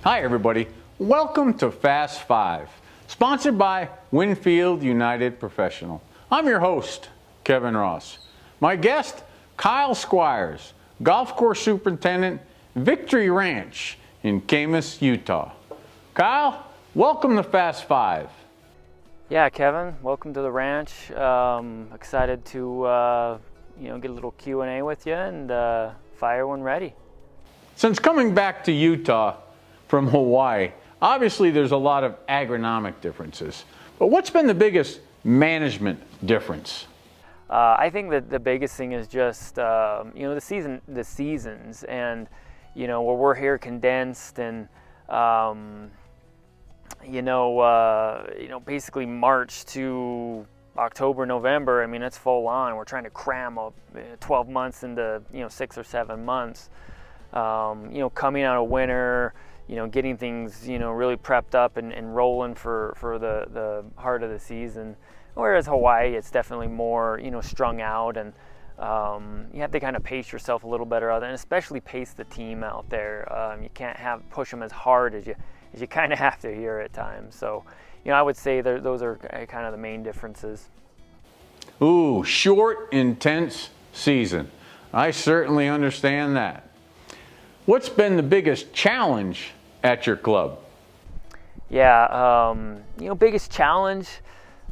Hi everybody, welcome to FAST5, sponsored by Winfield United Professional. I'm your host, Kevin Ross. My guest, Kyle Squires, golf course superintendent, Victory Ranch in Camas, Utah. Kyle, welcome to FAST5. Yeah, Kevin, welcome to the ranch. Excited to get a little Q&A with you and fire when ready. Since coming back to Utah from Hawaii, obviously there's a lot of agronomic differences. But what's been the biggest management difference? I think that the biggest thing is just the seasons, and where we're here condensed, and basically March to October, November. I mean, it's full on. We're trying to cram 12 months into 6 or 7 months. Coming out of winter, getting things really prepped up and rolling for the heart of the season. Whereas Hawaii, it's definitely more strung out, and you have to kind of pace yourself a little better, and especially pace the team out there. You can't push them as hard as you kind of have to here at times. So I would say those are kind of the main differences. Ooh, short, intense season. I certainly understand that. What's been the biggest challenge at your club? Yeah, biggest challenge,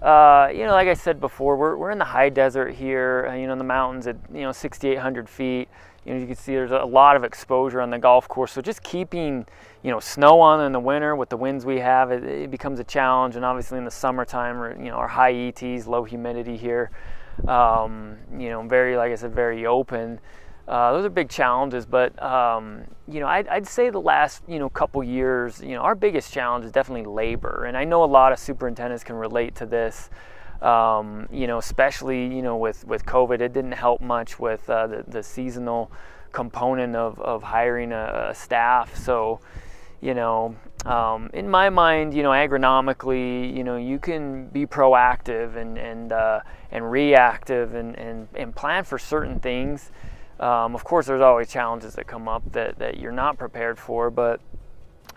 like I said before, we're in the high desert here, in the mountains at 6,800 feet. You can see there's a lot of exposure on the golf course, so just keeping snow on in the winter with the winds we have, it becomes a challenge. And obviously in the summertime, our high ETs, low humidity here, very, like I said, very open. Those are big challenges, but I'd say the last couple years, our biggest challenge is definitely labor, and I know a lot of superintendents can relate to this. Especially with COVID, it didn't help much with the seasonal component of hiring a staff. So in my mind, agronomically, you can be proactive and reactive and plan for certain things. Of course, there's always challenges that come up that you're not prepared for, but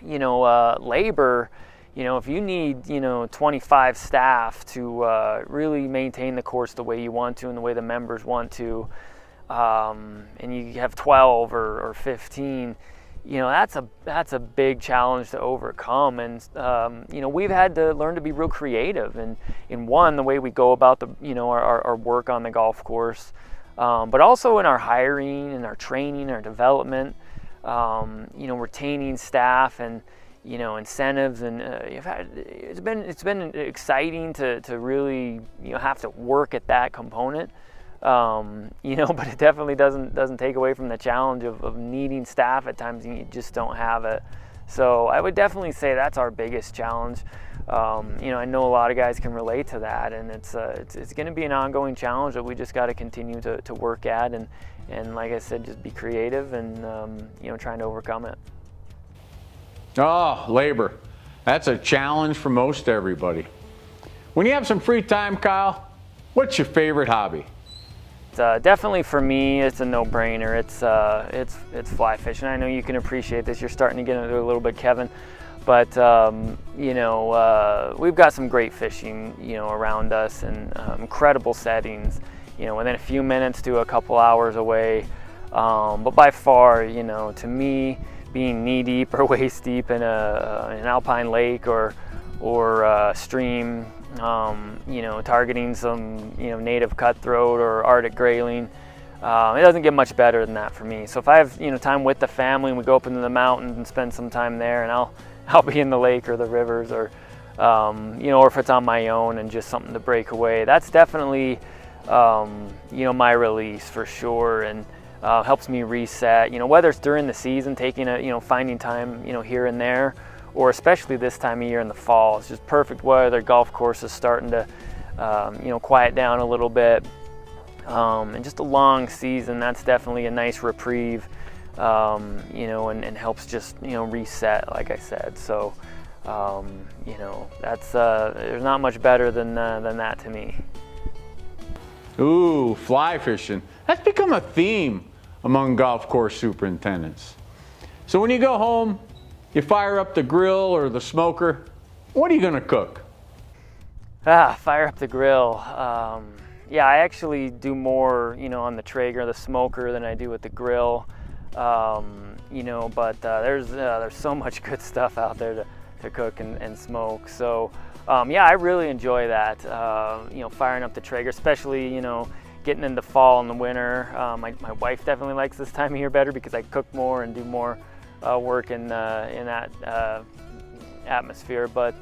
labor, if you need 25 staff to really maintain the course the way you want to and the way the members want to, and you have 12 or 15, that's a big challenge to overcome. And we've had to learn to be real creative in the way we go about our work on the golf course. But also in our hiring and our training, our development, retaining staff and incentives, and it's been exciting to really have to work at that component, but it definitely doesn't take away from the challenge of needing staff at times and you just don't have it. So I would definitely say that's our biggest challenge. I know a lot of guys can relate to that, and it's going to be an ongoing challenge that we just got to continue to work at, and like I said, just be creative and trying to overcome it. Oh, labor. That's a challenge for most everybody. When you have some free time, Kyle, what's your favorite hobby? Definitely for me, it's a no-brainer. It's fly fishing. I know you can appreciate this. You're starting to get into it a little bit, Kevin. But we've got some great fishing, around us, and incredible settings, within a few minutes to a couple hours away. But by far, to me, being knee deep or waist deep in an alpine lake or stream, targeting some native cutthroat or Arctic grayling, it doesn't get much better than that for me. So if I have time with the family and we go up into the mountains and spend some time there, and I'll be in the lake or the rivers, or or if it's on my own and just something to break away, that's definitely my release for sure, and helps me reset. Whether it's during the season, taking finding time here and there, or especially this time of year in the fall. It's just perfect weather. Golf course is starting to quiet down a little bit, and just a long season. That's definitely a nice reprieve. And helps just reset, like I said. So that's there's not much better than that to me. Ooh, fly fishing. That's become a theme among golf course superintendents. So when you go home, You fire up the grill or the smoker. What are you gonna cook? Fire up the grill. Yeah, I actually do more, on the Traeger, the smoker, than I do with the grill. But there's so much good stuff out there to cook and smoke. So yeah, I really enjoy that. Firing up the Traeger, especially getting into fall and the winter. My wife definitely likes this time of year better because I cook more and do more work in that atmosphere. But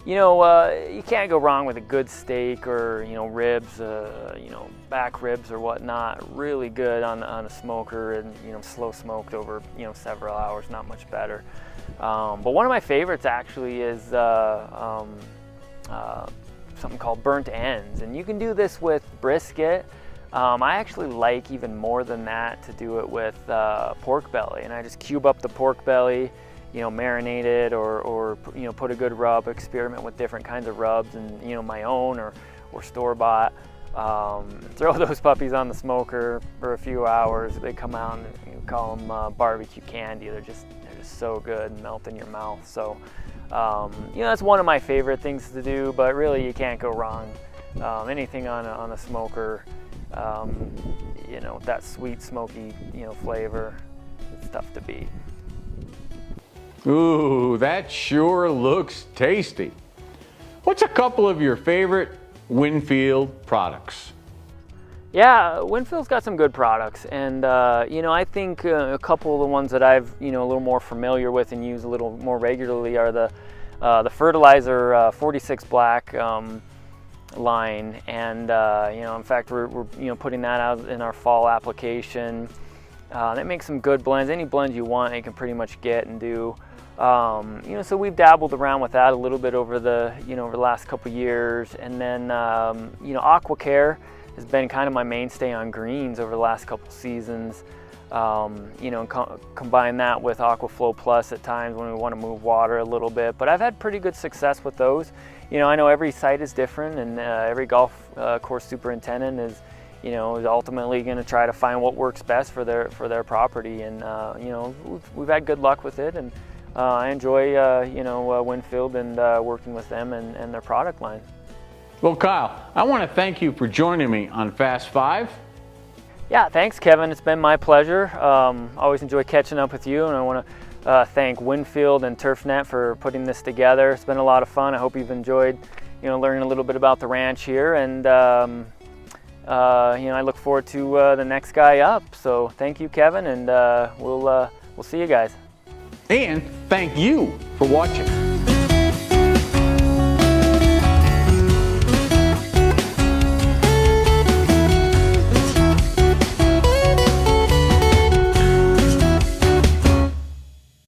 you can't go wrong with a good steak or ribs, back ribs or whatnot. Really good on a smoker and slow smoked over several hours, not much better. But one of my favorites actually is something called burnt ends, and you can do this with brisket. I actually like even more than that to do it with pork belly, and I just cube up the pork belly, marinate it or put a good rub, experiment with different kinds of rubs and my own or store-bought. Throw those puppies on the smoker for a few hours. They come out and you call them barbecue candy. They're just so good and melt in your mouth. So that's one of my favorite things to do, but really you can't go wrong. Anything on a smoker, that sweet smoky flavor, it's tough to beat. Ooh, that sure looks tasty. What's a couple of your favorite Winfield products? Yeah, Winfield's got some good products, and I think a couple of the ones that I've a little more familiar with and use a little more regularly are the fertilizer 46 Black line, and in fact we're putting that out in our fall application. That makes some good blends. Any blend you want, you can pretty much get and do. So we've dabbled around with that a little bit over the last couple years, and then AquaCare has been kind of my mainstay on greens over the last couple seasons. Combine that with AquaFlow Plus at times when we want to move water a little bit. But I've had pretty good success with those. I know every site is different, and every golf course superintendent is ultimately going to try to find what works best for their property. And we've had good luck with it, and I enjoy Winfield and working with them and their product line. Well, Kyle, I want to thank you for joining me on FAST5. Yeah, thanks, Kevin. It's been my pleasure. Always enjoy catching up with you, and I want to thank Winfield and TurfNet for putting this together. It's been a lot of fun. I hope you've enjoyed, learning a little bit about the ranch here, and I look forward to the next guy up. So thank you, Kevin, and we'll see you guys. And thank you for watching.